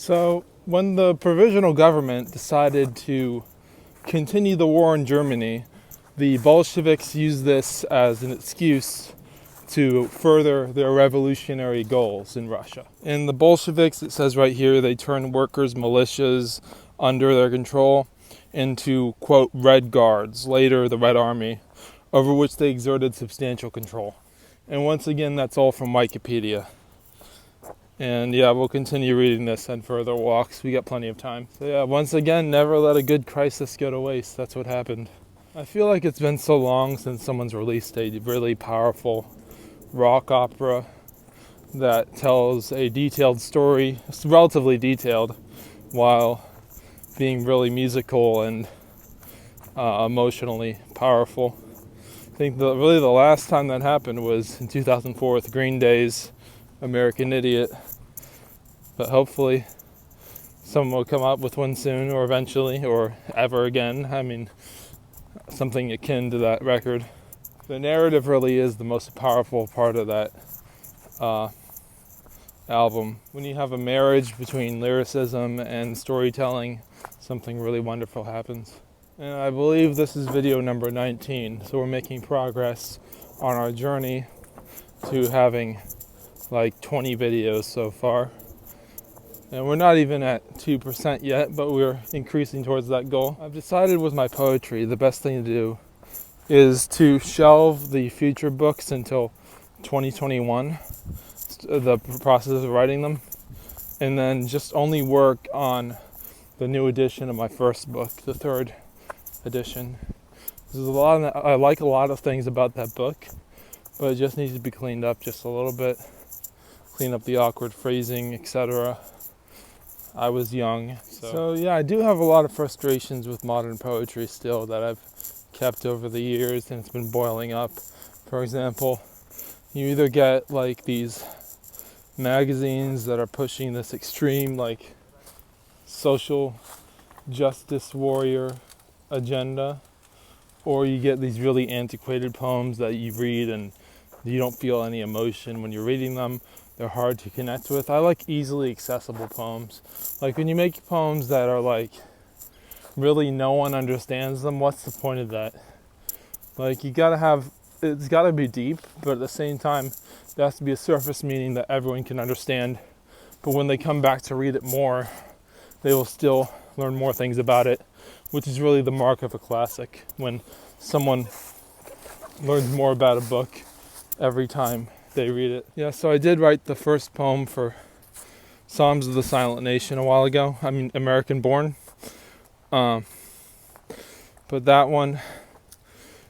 So when the provisional government decided to continue the war in Germany, the Bolsheviks used this as an excuse to further their revolutionary goals in Russia. And the Bolsheviks, it says right here, they turned workers' militias under their control into, quote, Red Guards, later the Red Army, over which they exerted substantial control. And once again, that's all from Wikipedia. And yeah, we'll continue reading this on further walks. We got plenty of time. So yeah, once again, never let a good crisis go to waste. That's what happened. I feel like it's been so long since someone's released a really powerful rock opera that tells a detailed story. It's relatively detailed, while being really musical and emotionally powerful. I think the last time that happened was in 2004 with Green Day's American Idiot. But hopefully someone will come up with one soon, or eventually, or ever again. I mean, something akin to that record. The narrative really is the most powerful part of that album. When you have a marriage between lyricism and storytelling, something really wonderful happens. And I believe this is video number 19, so we're making progress on our journey to having like 20 videos so far. And we're not even at 2% yet, but we're increasing towards that goal. I've decided with my poetry, the best thing to do is to shelve the future books until 2021, the process of writing them, and then just only work on the new edition of my first book, the third edition. I like a lot of things about that book, but it just needs to be cleaned up just a little bit. Clean up the awkward phrasing, etc. I was young. So yeah, I do have a lot of frustrations with modern poetry still that I've kept over the years, and it's been boiling up. For example, you either get like these magazines that are pushing this extreme like social justice warrior agenda, or you get these really antiquated poems that you read and you don't feel any emotion when you're reading them. They're hard to connect with. I like easily accessible poems. Like when you make poems that are like really no one understands them, what's the point of that? Like it's gotta be deep, but at the same time there has to be a surface meaning that everyone can understand. But when they come back to read it more, they will still learn more things about it, which is really the mark of a classic, when someone learns more about a book every time they read it. Yeah, so I did write the first poem for Psalms of the Silent Nation a while ago. I mean, American Born. But that one,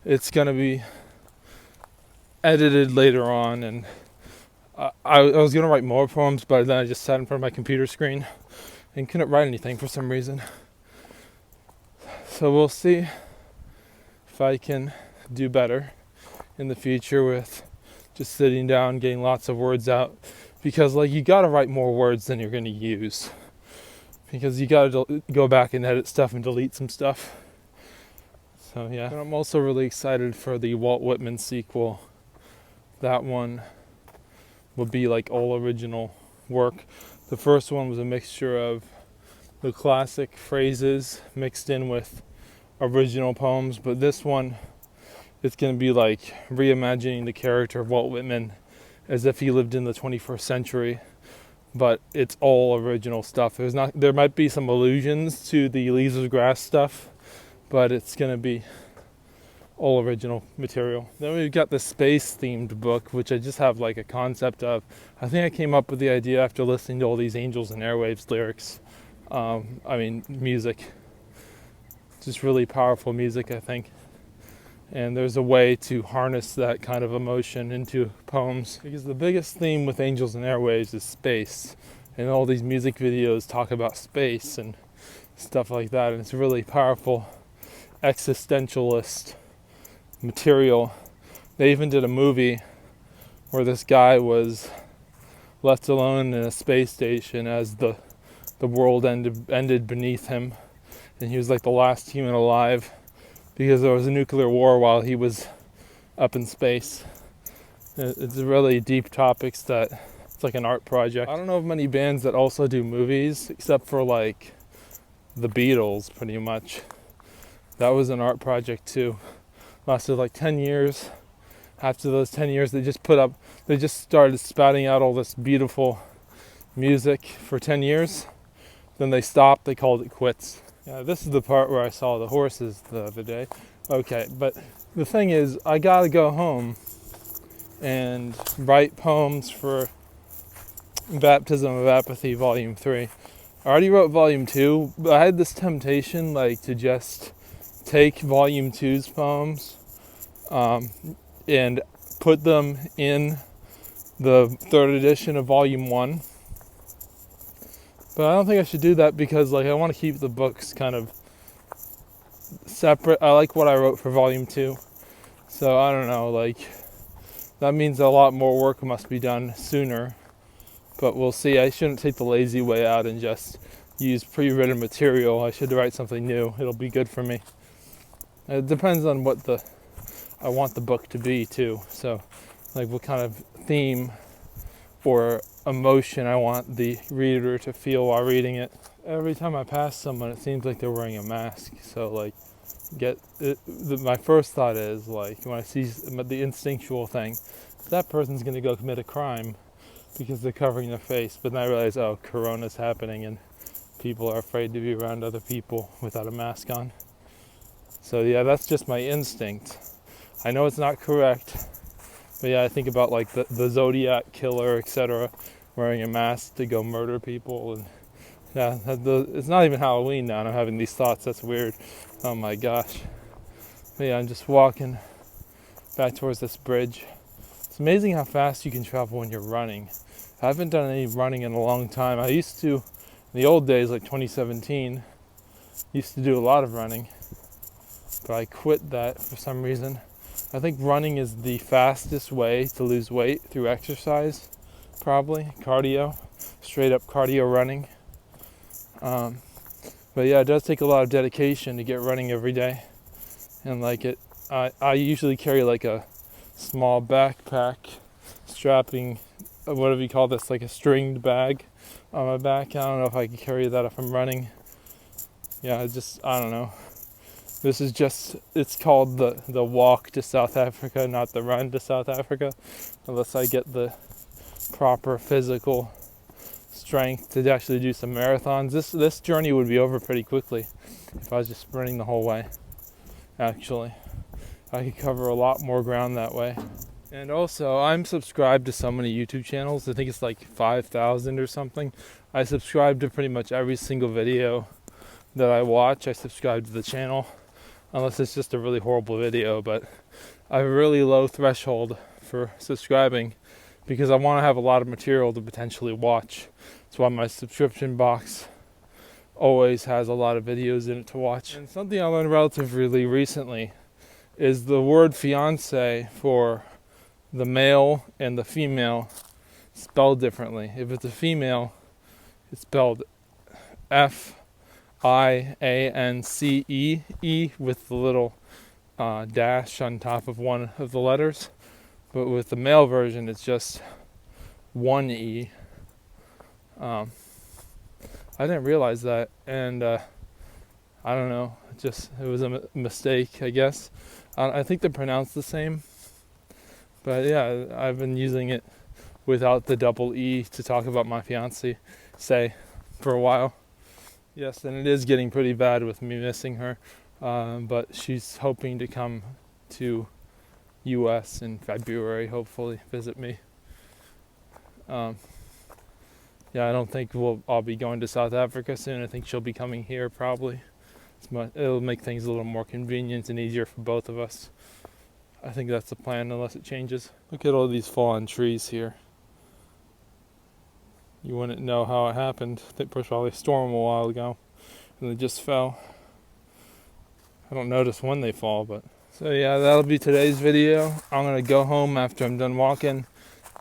it's going to be edited later on, and I was going to write more poems, but then I just sat in front of my computer screen and couldn't write anything for some reason. So we'll see if I can do better in the future with just sitting down, getting lots of words out, because like you gotta write more words than you're gonna use, because you gotta go back and edit stuff and delete some stuff. So yeah, and I'm also really excited for the Walt Whitman sequel. That one will be like all original work. The first one was a mixture of the classic phrases mixed in with original poems, but this one, it's going to be like reimagining the character of Walt Whitman as if he lived in the 21st century, but it's all original stuff. There might be some allusions to the Leaves of Grass stuff, but it's going to be all original material. Then we've got the space-themed book, which I just have like a concept of. I think I came up with the idea after listening to all these Angels and Airwaves lyrics. Music. Just really powerful music, I think. And there's a way to harness that kind of emotion into poems, because the biggest theme with Angels and Airwaves is space, and all these music videos talk about space and stuff like that, and it's really powerful existentialist material. They even did a movie where this guy was left alone in a space station as the world ended beneath him, and he was like the last human alive, because there was a nuclear war while he was up in space. It's really deep topics that It's like an art project. I don't know of many bands that also do movies, except for like the Beatles, pretty much. That was an art project too. Lasted like 10 years. After those 10 years, they just started spouting out all this beautiful music for 10 years. Then they stopped, they called it quits. Yeah, this is the part where I saw the horses the other day. Okay, but the thing is, I gotta go home and write poems for Baptism of Apathy, Volume 3. I already wrote Volume 2, but I had this temptation, like, to just take Volume 2's poems and put them in the third edition of Volume 1. But I don't think I should do that because, like, I want to keep the books kind of separate. I like what I wrote for Volume 2. So, I don't know, like, that means a lot more work must be done sooner. But we'll see. I shouldn't take the lazy way out and just use pre-written material. I should write something new. It'll be good for me. It depends on what I want the book to be, too. So, like, what kind of theme or emotion I want the reader to feel while reading it. Every time I pass someone, it seems like they're wearing a mask. So, like, my first thought is, like, when I see the instinctual thing, that person's going to go commit a crime because they're covering their face. But then I realize, oh, Corona's happening and people are afraid to be around other people without a mask on. So, yeah, that's just my instinct. I know it's not correct. But yeah, I think about like the Zodiac killer, etc., wearing a mask to go murder people, and yeah, it's not even Halloween now, and I'm having these thoughts. That's weird. Oh my gosh. But yeah, I'm just walking back towards this bridge. It's amazing how fast you can travel when you're running. I haven't done any running in a long time. I used to, in the old days, like 2017, used to do a lot of running, but I quit that for some reason. I think running is the fastest way to lose weight through exercise, probably. Cardio, straight up cardio running. But yeah, it does take a lot of dedication to get running every day. And like I usually carry like a small backpack strapping, whatever you call this, like a stringed bag on my back. I don't know if I can carry that if I'm running. Yeah, I don't know. This is just, it's called the walk to South Africa, not the run to South Africa, unless I get the proper physical strength to actually do some marathons. This journey would be over pretty quickly if I was just sprinting the whole way, actually. I could cover a lot more ground that way. And also, I'm subscribed to so many YouTube channels. I think it's like 5,000 or something. I subscribe to pretty much every single video that I watch. I subscribe to the channel. Unless it's just a really horrible video, but I have a really low threshold for subscribing because I want to have a lot of material to potentially watch. That's why my subscription box always has a lot of videos in it to watch. And something I learned relatively recently is the word fiance for the male and the female spelled differently. If it's a female, it's spelled F-I-A-N-C-E with the little dash on top of one of the letters. But with the male version, it's just one E. I didn't realize that, and I don't know. It was a mistake, I guess. I think they're pronounced the same. But yeah, I've been using it without the double E to talk about my fiancé, for a while. Yes, and it is getting pretty bad with me missing her, but she's hoping to come to U.S. in February, hopefully visit me. Yeah, I don't think I'll be going to South Africa soon. I think she'll be coming here probably. It'll make things a little more convenient and easier for both of us. I think that's the plan unless it changes. Look at all these fallen trees here. You wouldn't know how it happened. There was probably a storm a while ago and they just fell. I don't notice when they fall, but... So yeah, that'll be today's video. I'm going to go home after I'm done walking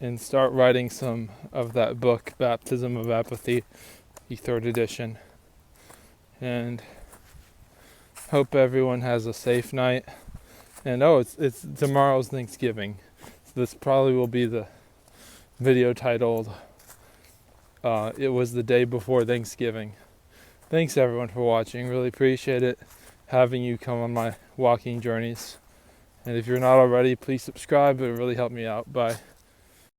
and start writing some of that book, Baptism of Apathy, the 3rd edition. And hope everyone has a safe night. And it's tomorrow's Thanksgiving. So this probably will be the video titled, It Was the Day Before Thanksgiving. Thanks everyone for watching. Really appreciate it having you come on my walking journeys. And if you're not already, please subscribe. It would really help me out. Bye.